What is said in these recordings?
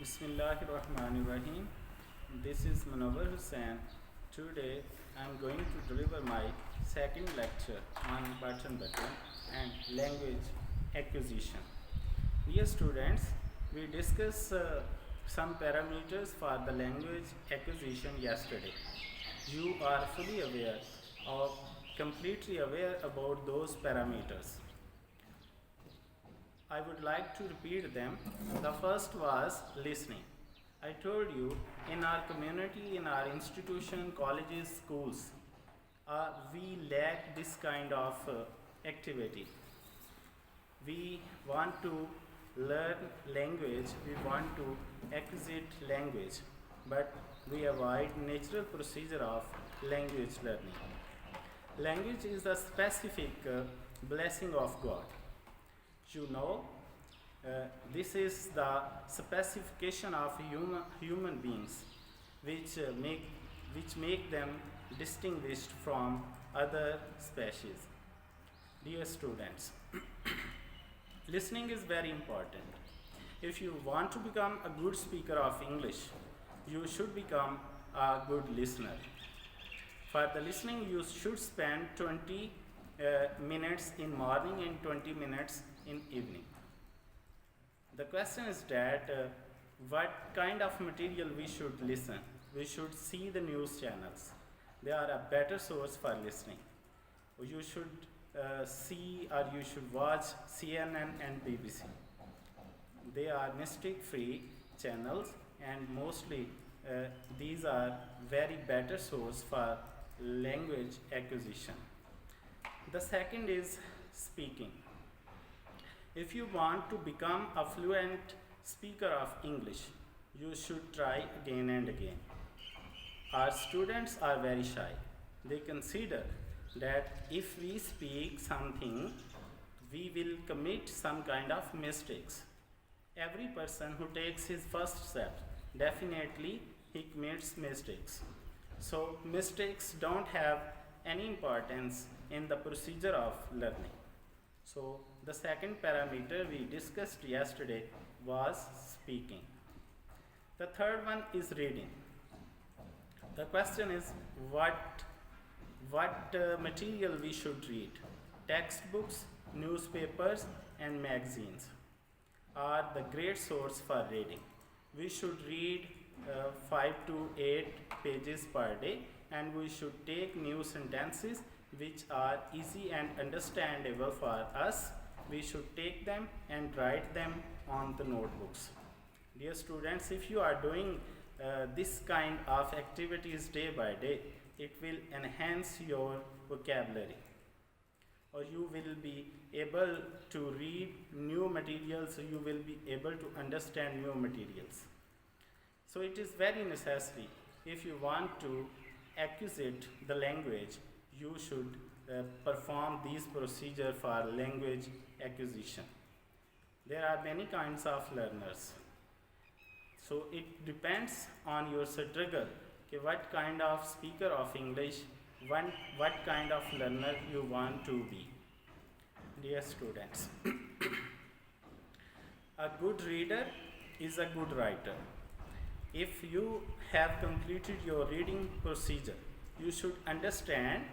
Bismillahirrahmanirrahim. This is Munawar Hussain. Today I am going to deliver my second lecture on button and language acquisition. Dear students, we discussed some parameters for the language acquisition yesterday. You are fully aware or completely aware about those parameters. I would like to repeat them. The first was listening. I told you in our community, in our institution, colleges, schools, we lack this kind of activity. We want to learn language, we want to acquire language, but we avoid natural procedure of language learning. Language is a specific blessing of God. You know, this is the specification of human beings, which make them distinguished from other species. Dear students, listening is very important. If you want to become a good speaker of English, you should become a good listener. For the listening, you should spend 20 minutes in morning and 20 minutes in evening. The question is that what kind of material we should listen. We should see the news channels. They are a better source for listening. You should see or you should watch CNN and BBC. They are mistake-free channels, and mostly these are very better source for language acquisition. The second is speaking. If you want to become a fluent speaker of English, you should try again and again. Our students are very shy. They consider that if we speak something, we will commit some kind of mistakes. Every person who takes his first step, definitely he commits mistakes. So mistakes don't have any importance in the procedure of learning. So the second parameter we discussed yesterday was speaking. The third one is reading. The question is what material we should read. Textbooks, newspapers and magazines are the great source for reading. We should read 5 to 8 pages per day, and we should take new sentences which are easy and understandable for us. We should take them and write them on the notebooks. Dear students, if you are doing this kind of activities day by day, it will enhance your vocabulary, or you will be able to read new materials, you will be able to understand new materials. So it is very necessary. If you want to acquire the language, you should perform these procedures for language acquisition. There are many kinds of learners. So it depends on your struggle, what kind of speaker of English, what kind of learner you want to be. Dear students, a good reader is a good writer. If you have completed your reading procedure, you should understand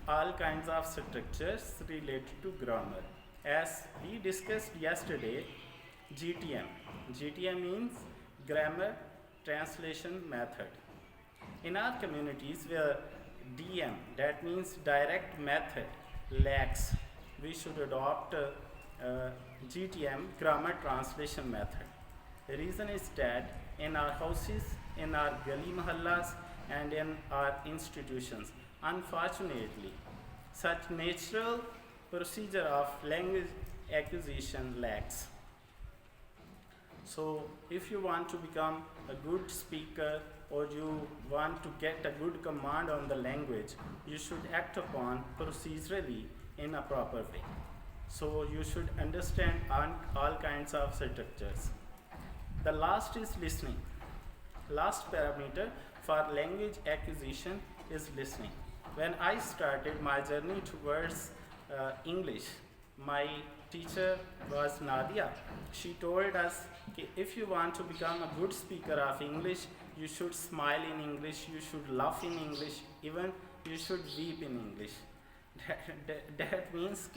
all kinds of structures related to grammar. As we discussed yesterday, GTM. GTM means grammar translation method. In our communities where DM, that means direct method, lacks, we should adopt GTM, grammar translation method. The reason is that in our houses, in our gali mahallas and in our institutions, unfortunately, such natural procedure of language acquisition lacks. So if you want to become a good speaker or you want to get a good command on the language, you should act upon procedurally in a proper way. So you should understand all kinds of structures. The last is listening. Last parameter for language acquisition is listening. When I started my journey towards English, my teacher was Nadia. She told us If you want to become a good speaker of English, you should smile in English, you should laugh in English, even you should weep in English. That means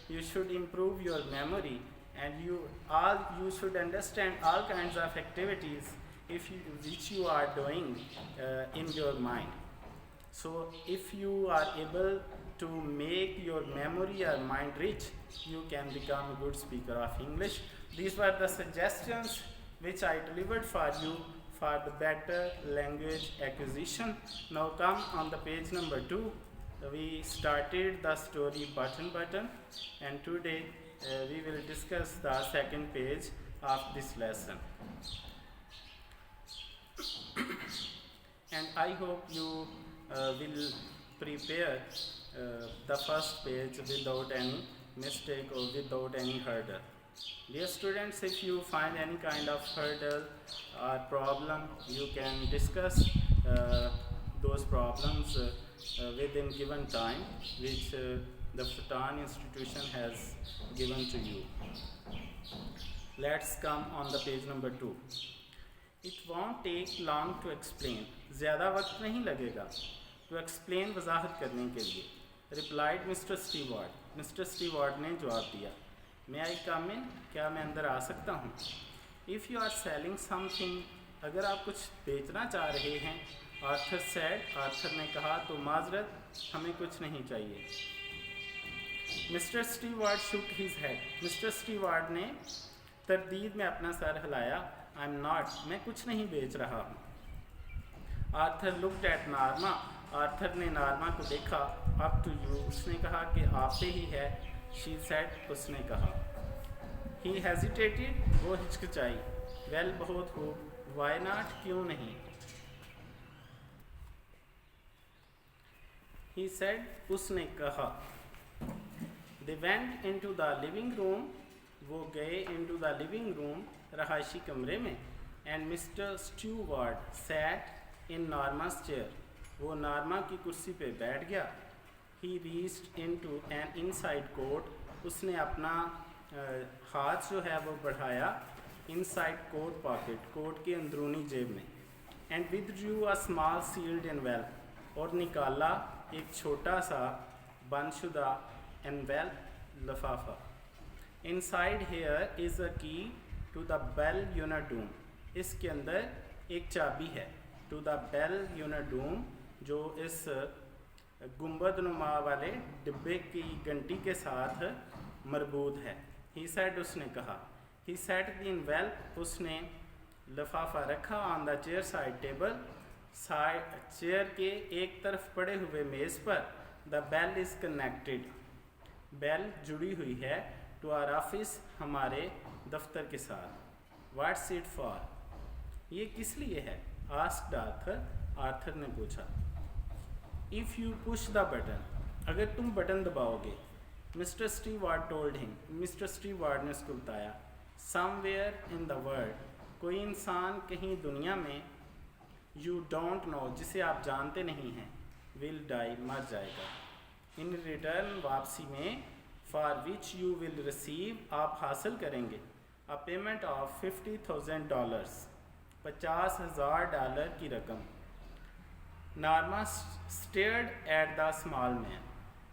you should improve your memory, and you should understand all kinds of activities which you are doing in your mind. So if you are able to make your memory or mind rich, you can become a good speaker of English. These were the suggestions which I delivered for you for the better language acquisition. Now come on the page number 2. We started the story Button, and today we will discuss the second page of this lesson. And I hope you will prepare the first page without any mistake or without any hurdle. Dear students, if you find any kind of hurdle or problem, you can discuss those problems within given time which the Futan institution has given to you. Let's come on the page number 2. It won't take long to explain. ज़्यादा वक्त नहीं लगेगा to explain, वजाहत करने के लिए. Replied Mr. Stewart. Mr. Stewart ने जवाब दिया. May I come in? क्या मैं अंदर आ सकता हूँ? If you are selling something, अगर आप कुछ बेचना चाह रहे हैं, Arthur said. Arthur ने कहा, तो माजरत, हमें कुछ नहीं चाहिए. Mr. Stewart shook his head. Mr. Stewart ने तरदीद में अपना सर हिलाया. I'm not. मैं कुछ नहीं बेच रहा हूँ. Arthur looked at Norma. Arthur ने नॉर्मा को देखा. Up to you. उसने कहा कि आप पे ही है. She said. उसने कहा. He hesitated. वो हिचकिचाई. Well, बहुत खूब. Why not? क्यों नहीं? He said. उसने कहा. They went into the living room. वो गए into the living room, रहायशी कमरे में. And Mr. Stewart sat in Norma's chair. वो नॉर्मा की कुर्सी पे बैठ गया. He reached into an inside coat. उसने अपना हाथ जो है वो बढ़ाया inside coat pocket, कोट के अंदरूनी जेब में. And withdrew a small sealed envelope. और निकाला एक छोटा सा बंदशुदा envelope, लफाफा. Inside here is a key to the Bell Unit Room. इसके अंदर एक चाबी है to the Bell Unit Room, जो इस गुंबद नुमा वाले डिब्बे की घंटी के साथ मरबूत है. He said. उसने कहा. He set the envelope. उसने लफाफा रखा on the chair side table. Chair के एक तरफ पड़े हुए मेज़ पर. The bell is connected. Bell जुड़ी हुई है to our office, हमारे दफ्तर के साथ. What's it for? ये किस लिए है? Asked Arthur. Arthur ने पूछा. If you push the button, अगर तुम button दबाओगे. Mr. Stewart told him. Mr. Stewart ने उसको बताया. Somewhere in the world, कोई इंसान कहीं दुनिया में, you don't know, जिसे आप जानते नहीं हैं, will die, मर जाएगा. In return, वापसी में, for which you will receive, आप हासिल करेंगे, a payment of $50,000, $50,000 की रकम. Norma stared at the small man.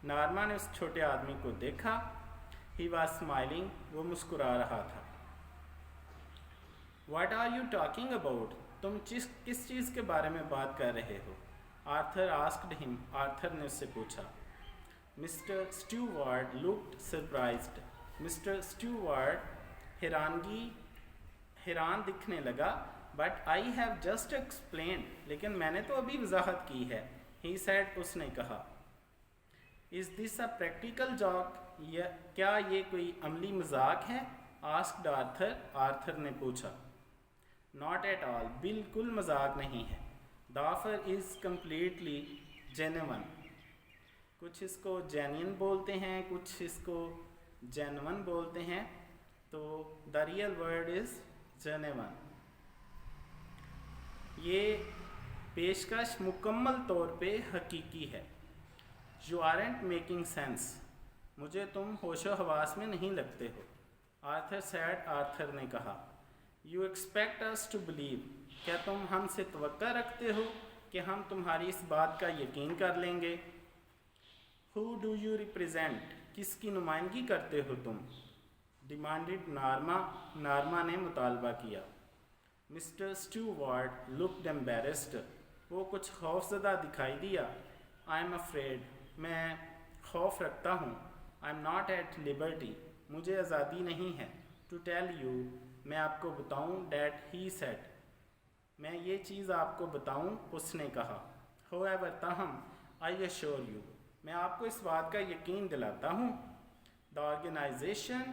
Norma ने उस छोटे आदमी को देखा. He was smiling. वो मुस्कुरा रहा था. What are you talking about? तुम किस चीज़ के बारे में बात कर रहे हो? Arthur asked him. Arthur ने उससे पूछा. Mr. Stewart looked surprised. Mr. Stewart हैरान दिखने लगा. But I have just explained. लेकिन मैंने तो अभी वजाहत की है. He said. उसने कहा. Is this a practical joke? क्या ये कोई अमली मजाक है? Asked Arthur. Arthur ने पूछा. Not at all. बिल्कुल मजाक नहीं है. The offer is completely genuine. कुछ इसको genuine बोलते हैं, कुछ इसको genuine बोलते हैं. तो the real word is genuine. ये पेशकश मुकम्मल तौर पे हकीकी है. You aren't making sense. मुझे तुम होशो हवास में नहीं लगते हो. Arthur said. Arthur ने कहा. You expect us to believe. क्या तुम हमसे तवक्का रखते हो कि हम तुम्हारी इस बात का यकीन कर लेंगे? Who do you represent? किसकी नुमाइंदगी करते हो तुम? Demanded Norma. Norma ने मुतालबा किया. Mr. Stewart looked embarrassed. वो कुछ खौफज़दा दिखाई दिया. I am afraid. मैं खौफ रखता हूँ. I am not at liberty. मुझे आज़ादी नहीं है. To tell you. मैं आपको बताऊँ. That he said. मैं ये चीज़ आपको बताऊँ, उसने कहा. However, ताहम, I assure you. मैं आपको इस बात का यकीन दिलाता हूँ. The organization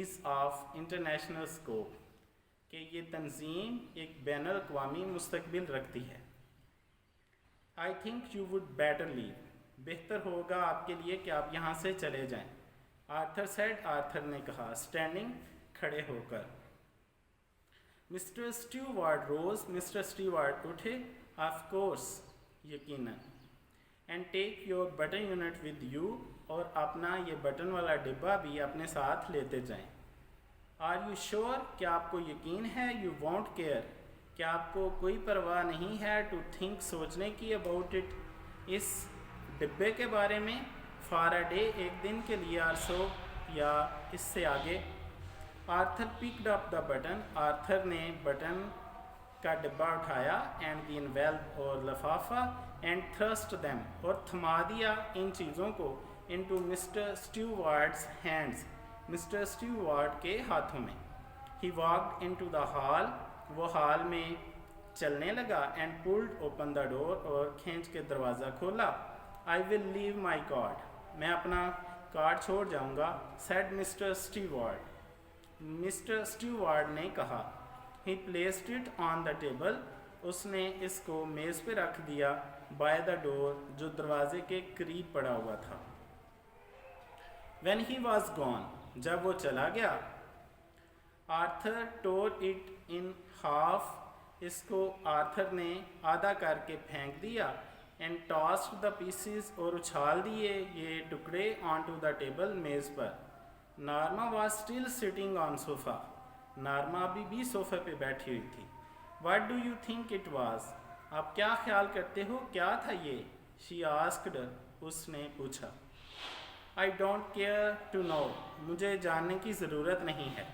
is of international scope. कि ये तंजीम एक बैनुल अक़वामी मुस्तक़बिल रखती है. I think you would better leave. बेहतर होगा आपके लिए कि आप यहाँ से चले जाएं. Arthur said. आर्थर ने कहा. Standing. खड़े होकर. Mister Stewart rose. Mister Stewart उठे. ऑफ कोर्स, यकीनन. And take your button unit with you. और अपना ये बटन वाला डिब्बा भी अपने साथ लेते जाएं. Are you sure? क्या आपको यकीन है? You want care. क्या आपको कोई परवाह नहीं है? टू थिंक, सोचने की. अबाउट इट, इस डिब्बे के बारे में. फॉर अ डे, एक दिन के लिए. आर सो, या इससे आगे. Arthur picked up the button. Arthur ने बटन का डिब्बा उठाया. एंड द इनवेल्व, और लफाफा. एंड थ्रस्ट देम, और थमा दिया इन चीज़ों को. Into mister Stewart's hands. Mister Stewart के हाथों में. He walked into the hall. वो हॉल में चलने लगा. And pulled open the door, और खींच के दरवाज़ा खोला. I will leave my card. मैं अपना कार्ड छोड़ जाऊँगा. Said mister Stewart. Mister Stewart ने कहा. He placed it on the table. उसने इसको मेज़ पे रख दिया. बाय द डोर, जो दरवाजे के करीब पड़ा हुआ था. व्हेन ही वॉज गॉन, जब वो चला गया. Arthur tore it in half. इसको आर्थर ने आधा करके फेंक दिया. एंड टॉस्ड द पीसीज, और उछाल दिए ये टुकड़े. ऑन टू द टेबल, मेज़ पर. Norma was still sitting on sofa. Norma अभी भी सोफ़े पे बैठी हुई थी. What do you think it was? आप क्या ख्याल करते हो, क्या था ये? She asked. उसने पूछा. I don't care to know. मुझे जानने की ज़रूरत नहीं है.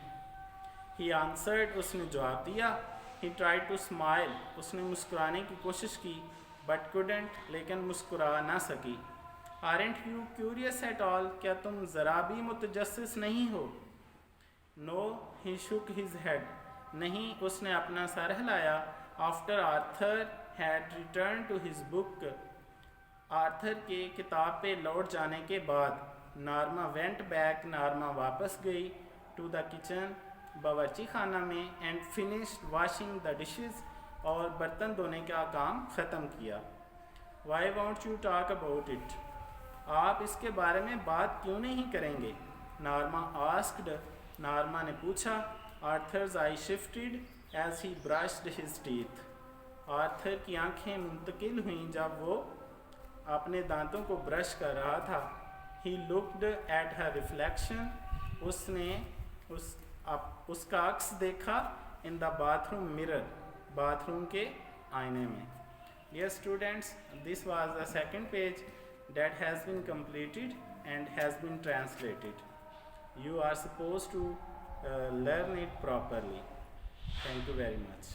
He answered. उसने जवाब दिया. He tried to smile. उसने मुस्कुराने की कोशिश की. बट कुडेंट, लेकिन मुस्कुरा ना सकी. Aren't you curious at all? क्या तुम ज़रा भी मुतजस्सिस नहीं हो? No. He shook his head. नहीं, उसने अपना सर हिलाया. After Arthur had return to his book. Arthur के किताब पे लौट जाने के बाद. Norma went back. नॉर्मा वापस गई. टू द किचन, बावर्ची खाना में. And finished washing the dishes, और बर्तन धोने का काम ख़त्म किया. Why want you talk about it? आप इसके बारे में बात क्यों नहीं करेंगे? Norma asked. नॉर्मा ने पूछा. Arthur's eyes shifted as he brushed his teeth. Arthur की आंखें मुंतकिल हुईं जब वो अपने दांतों को ब्रश कर रहा था. He looked at her reflection. उसने उसका अक्स देखा. In the bathroom mirror. Bathroom के आईने में. Dear students, this was the second page that has been completed and has been translated. You are supposed to learn it properly. Thank you very much.